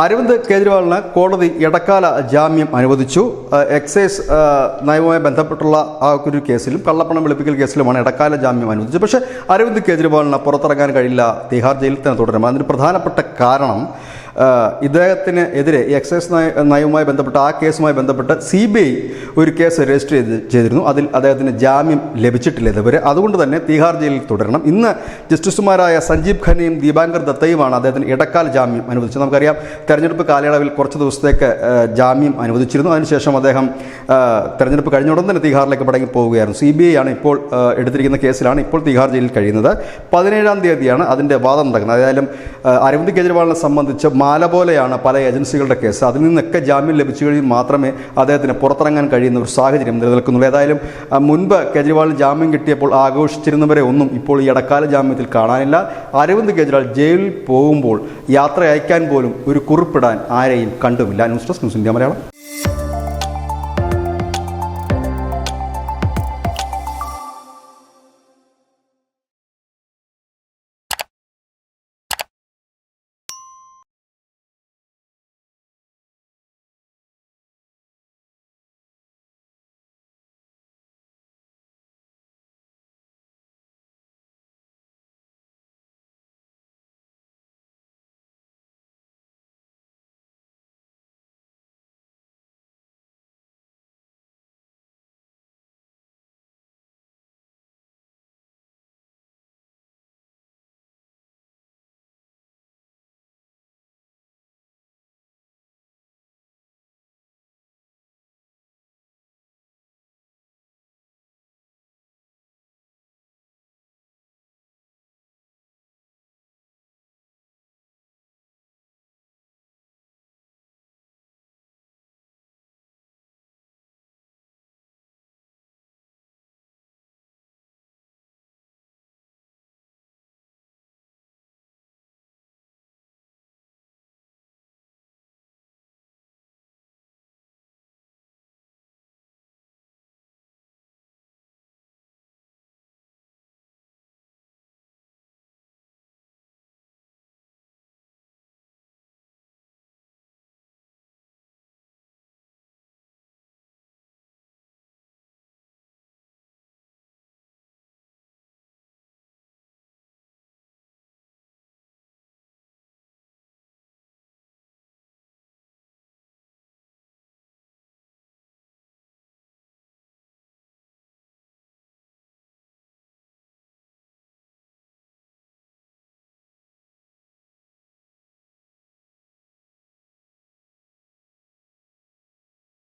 അരവിന്ദ് കേജ്രിവാളിന് കോടതി ഇടക്കാല ജാമ്യം അനുവദിച്ചു. എക്സൈസ് നയവുമായി ബന്ധപ്പെട്ടുള്ള ആ ഒരു കേസിലും കള്ളപ്പണം വെളുപ്പിക്കൽ കേസിലുമാണ് ഇടക്കാല ജാമ്യം അനുവദിച്ചത്. പക്ഷേ അരവിന്ദ് കേജ്രിവാളിന് പുറത്തിറങ്ങാൻ കഴിയില്ല, തിഹാർ ജയിലിൽ തന്നെ തുടരും. അതിന് പ്രധാനപ്പെട്ട കാരണം ഇദ്ദേഹത്തിന് എതിരെ എക്സൈസ് നയവുമായി ബന്ധപ്പെട്ട ആ കേസുമായി ബന്ധപ്പെട്ട് CBI ഒരു കേസ് രജിസ്റ്റർ ചെയ്തിരുന്നു. അതിൽ അദ്ദേഹത്തിന് ജാമ്യം ലഭിച്ചിട്ടില്ല ഇതുവരെ. അതുകൊണ്ട് തന്നെ തിഹാർ ജയിലിൽ തുടരണം. ഇന്ന് ജസ്റ്റിസുമാരായ സഞ്ജീവ് ഖന്നയും ദീപാങ്കർ ദത്തയുമാണ് അദ്ദേഹത്തിന് ഇടക്കാല ജാമ്യം അനുവദിച്ചത്. നമുക്കറിയാം, തെരഞ്ഞെടുപ്പ് കാലയളവിൽ കുറച്ച് ദിവസത്തേക്ക് ജാമ്യം അനുവദിച്ചിരുന്നു. അതിനുശേഷം അദ്ദേഹം തെരഞ്ഞെടുപ്പ് കഴിഞ്ഞ ഉടൻ തന്നെ തിഹാറിലേക്ക് മടങ്ങി പോവുകയായിരുന്നു. CBI ആണ് ഇപ്പോൾ എടുത്തിരിക്കുന്ന കേസിലാണ് ഇപ്പോൾ തിഹാർ ജയിലിൽ കഴിയുന്നത്. 17-ാം തീയതിയാണ് അതിൻ്റെ വാദം നടക്കുന്നത്. ഏതായാലും അരവിന്ദ് കേജ്രിവാളിനെ സംബന്ധിച്ച് മാല പോലെയാണ് പല ഏജൻസികളുടെ കേസ്. അതിൽ നിന്നൊക്കെ ജാമ്യം ലഭിച്ചു കഴിഞ്ഞാൽ മാത്രമേ അദ്ദേഹത്തിന് പുറത്തിറങ്ങാൻ കഴിയുന്ന ഒരു സാഹചര്യം നിലനിൽക്കുന്നുള്ളൂ. ഏതായാലും മുൻപ് കേജ്രിവാളിന് ജാമ്യം കിട്ടിയപ്പോൾ ആഘോഷിച്ചിരുന്നവരെ ഒന്നും ഇപ്പോൾ ഈ ഇടക്കാല ജാമ്യത്തിൽ കാണാനില്ല. അരവിന്ദ് കേജ്രിവാൾ ജയിലിൽ പോകുമ്പോൾ യാത്ര അയക്കാൻ പോലും ഒരു കുറിപ്പിടാൻ ആരെയും കണ്ടുമില്ല. News desk news India Malayalam.